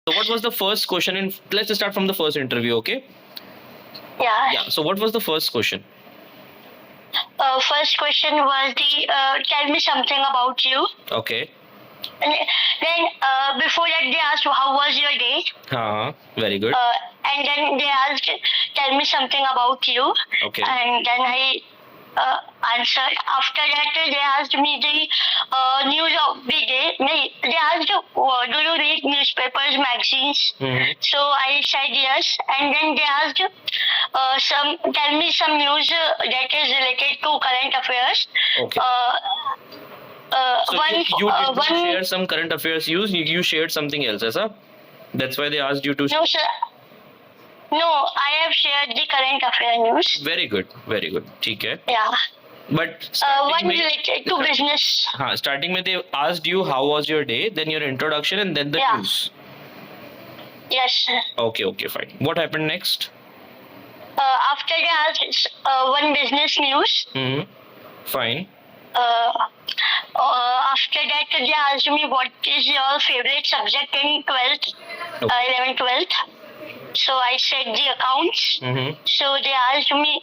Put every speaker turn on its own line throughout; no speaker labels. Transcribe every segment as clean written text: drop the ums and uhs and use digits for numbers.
So what was the first question? Let's start from the first interview, okay?
Yeah.
Yeah. So what was the first question?
First question was tell me something about you.
Okay.
And then before that they asked how was your day.
Very good.
And then they asked tell me something about you.
Okay.
And then I answered. After that they asked me the news of the day. They asked do you read newspapers, magazines? So I said yes. And then they asked tell me some news that is related to current affairs.
Okay. So you did share some current affairs news. You shared something else, huh? That's why they asked you to.
No, sir. No, I have shared the current affair news.
Very good, very good. Okay.
Yeah.
But
one related to business.
Starting with they asked you how was your day, then your introduction, and then the news.
Yes, sir.
Okay, fine. What happened next?
After that, one business news.
Fine.
After that, they asked me what is your favorite subject in 12th, 11th, 12th. So I said the accounts. So they asked me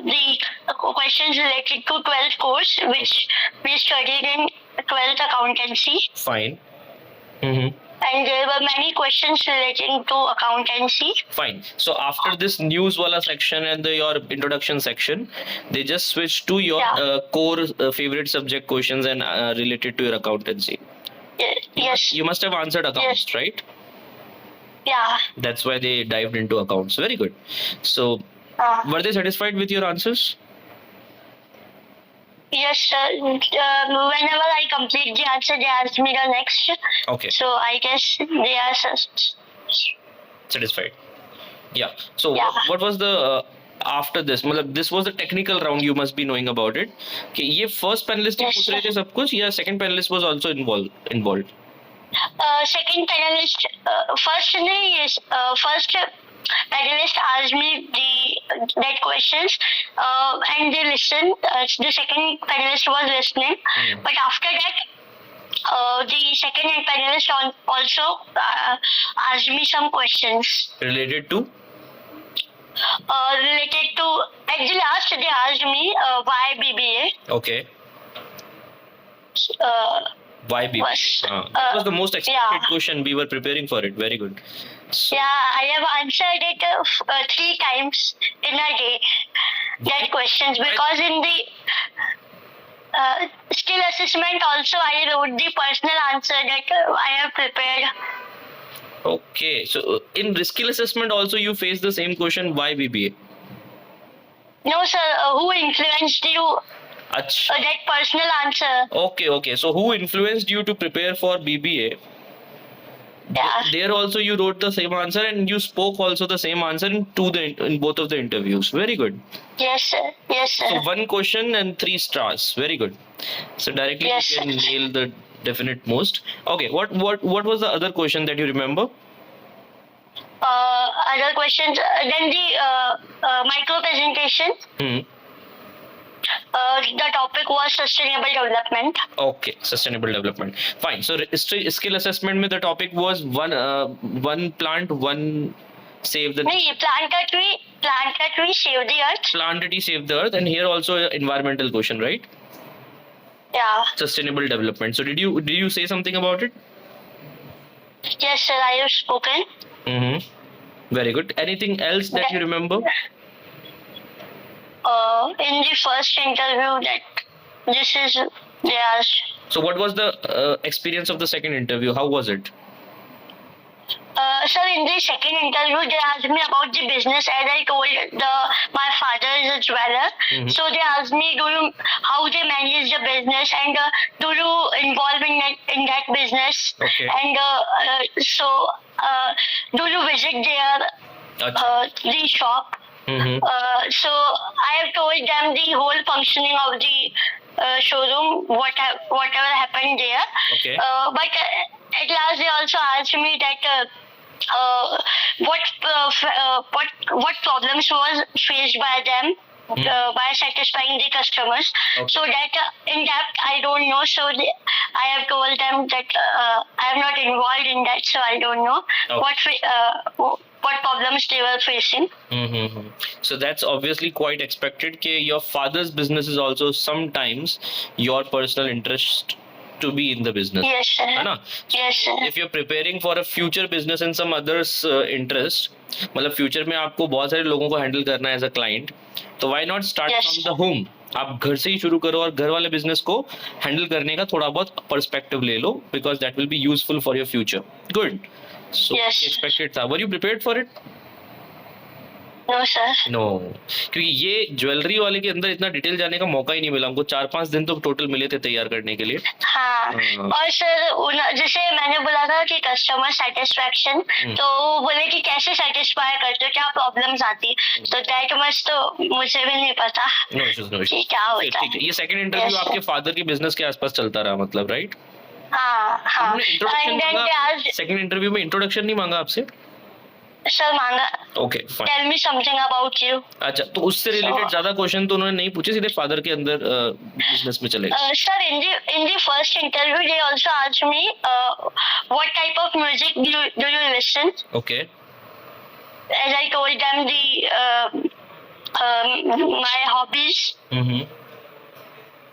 the questions related to 12th course, which we studied in 12th accountancy.
Fine.
And there were many questions relating to accountancy.
Fine. So after this news wala section and your introduction section, they just switched to your core favorite subject questions and related to your accountancy.
Yes.
You must have answered accounts, right?
Yeah.
That's why they dived into accounts. Very good. So were they satisfied with your answers?
Yes, sir. Whenever I complete the answer, they ask me the next.
Okay.
So I guess they are
satisfied. Yeah. So what was the after this? This was the technical round. You must be knowing about it. Okay. ये first panelist पूछ रहे थे सब कुछ या second panelist was also involved?
Second panelist, first panelist asked me that questions and they listened. The second panelist was listening, but after that, the second panelist also asked me some questions
related to.
At the last they asked me why BBA.
Okay. Why BBA? That was the most expected question. We were preparing for it. Very good. So,
I have answered it 3 times in a day. That questions because in the skill assessment also I wrote the personal answer that I have prepared.
Okay, so in skill assessment also you face the same question. Why BBA?
No, sir. Who influenced you? That personal answer.
Okay. So who influenced you to prepare for BBA?
Yeah.
There also you wrote the same answer and you spoke also the same answer in both of the interviews. Very good.
Yes, sir. So
1 question and 3 stars. Very good. So directly you can nail the definite most. Okay. What was the other question that you remember?
Other questions. Then the micro presentation. The topic was sustainable development. Okay,
sustainable development. Fine. So skill assessment mein the topic was one plant, one save the.
Plant a tree, save the earth.
Plant a tree, save the earth, and here also environmental question, right?
Yeah.
Sustainable development. So did you say something about it?
Yes, sir. I have spoken.
Very good. Anything else that you remember?
In the first interview that this is they asked.
So what was the experience of the second interview? How was it?
Sir, in the second interview, they asked me about the business. As I told my father is a jeweler, so they asked me, how they manage the business, and do you involve in that business?
Okay.
And do you visit the shop? So I have told them the whole functioning of the showroom, whatever happened there.
Okay.
But at last they also asked me that what problems was faced by them. by satisfying the customers.
Okay.
So that in depth I don't know. So I have told them that I am not involved in that, so I don't know what problems they were facing.
Mm-hmm. So that's obviously quite expected. That your father's business is also sometimes your personal interest to be in the business.
Yes, sir.
है ना?
Yes, sir.
If you're preparing for a future business and some others interest, मतलब future में आपको बहुत सारे लोगों को handle करना है एज अ क्लाइंट, तो why not start
Yes.
From the home. आप घर से ही शुरू करो और घर वाले बिजनेस को हैंडल करने का थोड़ा बहुत पर्सपेक्टिव ले लो, because that will be useful for your future. Good. So
Yes.
Expected था. Were you prepared for it?
No, sir.
No, क्योंकि ये ज्वेलरी वाले के अंदर इतना डिटेल जाने का मौका ही नहीं मिला हमको. 4-5 दिन तो टोटल मिले थे तैयार करने के लिए.
हाँ. और सर जैसे मैंने बोला था कि कस्टमर सेटिस्फेक्शन, तो वो बोले कि कैसे सेटिस्फाई करते हो, क्या प्रॉब्लम्स आती, तो दैट मच तो मुझे भी नहीं पता.
नो इश्यूज, नो
कि
इश्यूज.
क्या होता है.
ये सेकंड इंटरव्यू
Yes,
आपके
sir.
फादर के बिजनेस के आसपास चलता रहा, मतलब राइट?
हाँ हाँ.
इंट्रोडक्शन
एंड देन दे
मांगा.
आस्क्ड,
सेकंड इंटरव्यू में इंट्रोडक्शन नहीं मांगा आपसे?
सर मांगा,
okay fine.
Tell me something about you.
अच्छा, तो उससे रिलेटेड ज्यादा क्वेश्चन तो उन्होंने नहीं पूछे, सीधे फादर के अंदर बिजनेस में चले गए.
Sir, in the first interview, they also asked me what type of music do you listen.
Okay.
As I told them my hobbies.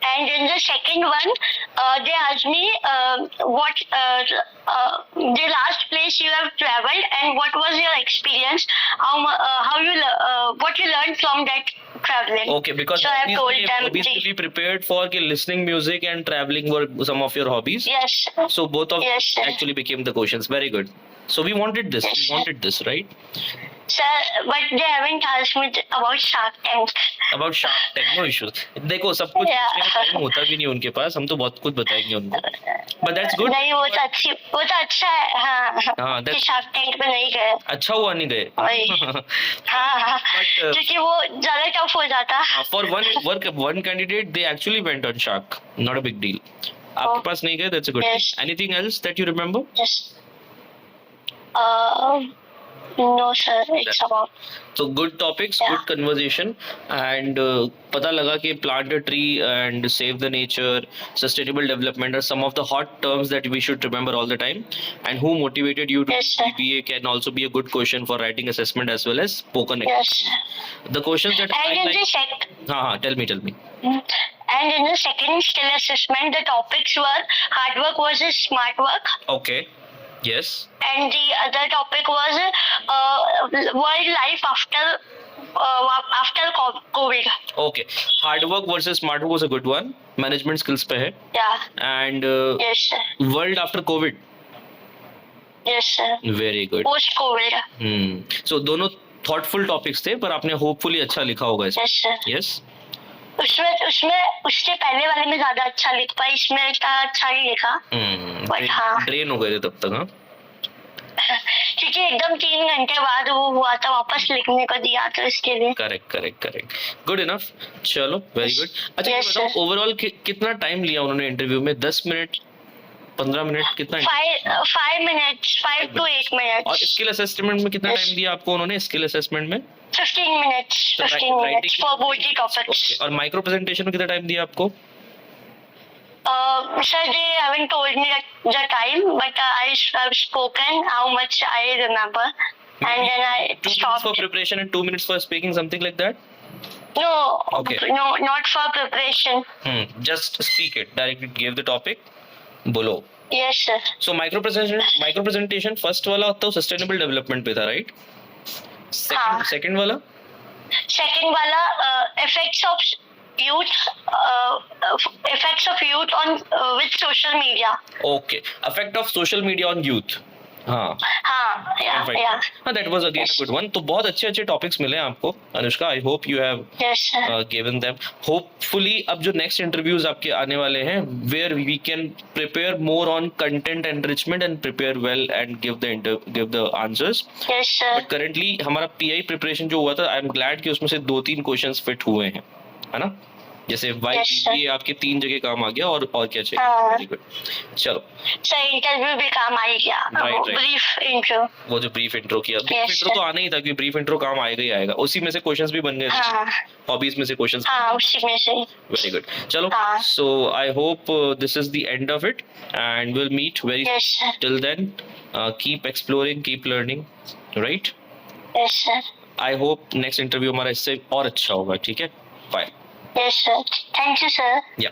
And in the second one, they asked me what the last place you have traveled and what was your experience, how you what you learned from that traveling.
Okay, because
so I have told them
obviously prepared for listening music and traveling were some of your hobbies.
Yes.
So both of
Yes, sir.
actually became the questions. Very good. So we wanted this.
Yes,
We wanted this, right?
Sir, but they haven't asked me about Shark Tank.
About Shark Tank, no issues. देखो सब कुछ
Yeah.
पूछने का time होता भी नहीं उनके पास, हम तो बहुत कुछ बताएंगे उनको. But that's good.
नहीं, वो तो अच्छा है. हाँ
हाँ,
कि
that's
Shark Tank में नहीं गए.
अच्छा हुआ नहीं गए.
वही. हाँ
But
क्योंकि वो ज्यादा टफ हो जाता.
for one candidate they actually went on Shark. Not a big deal. आपके पास नहीं गए, that's a good
Yes.
thing. Anything else that you remember?
Yes. No, sir. It's about.
So good topics,
Yeah.
good conversation, and पता लगा कि plant a tree and save the nature, sustainable development are some of the hot terms that we should remember all the time. And who motivated you to
Yes, sir.
BBA can also be a good question for writing assessment as well as spoken.
Yes.
The questions that
And
I
in
like.
the
Tell me.
and in the second skill assessment, the topics were hard work versus smart work.
Okay. Yes.
And the other topic was world life after COVID.
Okay. Hard work versus smart work was a good one. Management skills पे है.
Yeah.
And
Yes, sir.
world after COVID.
Yes, sir.
Very good.
Post COVID.
So दोनों thoughtful topics थे, पर आपने hopefully अच्छा लिखा होगा इसमें.
Yes, sir.
Yes.
उससे पहले वाले में ज्यादा अच्छा लिख पाई, इसमें इतना अच्छा नहीं लिखा. But हाँ.
ड्रेन हो गए थे तब तक. हाँ.
क्योंकि एकदम 3 घंटे बाद वो हुआ था, वापस लिखने को दिया तो इसके लिए.
करेक्ट. Good enough. चलो, वेरी गुड. अच्छा ये
Yes,
बताओ,
sir.
ओवरऑल कितना टाइम लिया उन्होंने इंटरव्यू में? 10 मिनट, 15 मिनट, कितना?
5 minutes, 5 to 8 minutes.
और स्किल असेसमेंट में कितना
Yes.
टाइम दिया आपको उन्होंने? स्किल असेसमेंट में
15 minutes.
So,
15 minutes
writing-
for both the topics.
और माइक्रो प्रेजेंटेशन में कितना टाइम दिया आपको?
Sir, they haven't told me the time, but I have spoken how much I remember, and then I
2 minutes
stopped.
for preparation and 2 minutes for speaking, something like that.
No,
Okay.
no, not for preparation.
Just speak it. Directly give the topic. बोलो.
Yes, sir.
So micro presentation first वाला तो sustainable development पे था, right?
हाँ.
Second वाला
Second wala, effects of youth on with social media.
Okay. Effect of social media on youth. हाँ.
हाँ, yeah.
हाँ, that was again a good one. तो बहुत अच्छे टॉपिक्स मिले हैं आपको, Anushka. I hope you have
Yes, sir.
given them. Hopefully अब जो नेक्स्ट इंटरव्यूज आपके आने वाले हैं, where we can prepare more on content enrichment and prepare well and give the answers.
Yes, sir.
But currently हमारा PI प्रिपरेशन जो हुआ था, आई एम ग्लैड कि उसमें से 2-3 क्वेश्चंस फिट हुए हैं, है ना? जैसे वाई
Yes, sir.
बीबीए आपके 3 जगह काम आ गया और क्या चाहिए?
हाँ.
Very good. चलो,
सर इंटरव्यू भी काम आ गया.
Right.
Brief intro.
वो जो ब्रीफ इंट्रो किया, ब्रीफ
Yes,
इंट्रो तो
sir.
आना ही था क्योंकि ब्रीफ इंट्रो काम आएगा ही आएगा. उसी में से क्वेश्चंस भी बन गए.
हाँ.
हॉबीज में से क्वेश्चंस.
हाँ, उसी में से.
Very good. चलो,
हाँ.
So I hope this is the end of it and will meet very
Yes, sir.
Till then. Keep exploring, keep learning, right?
Yes, sir.
I hope next interview हमारा इससे और अच्छा होगा. ठीक है, bye.
Yes, sir. Thank you, sir.
या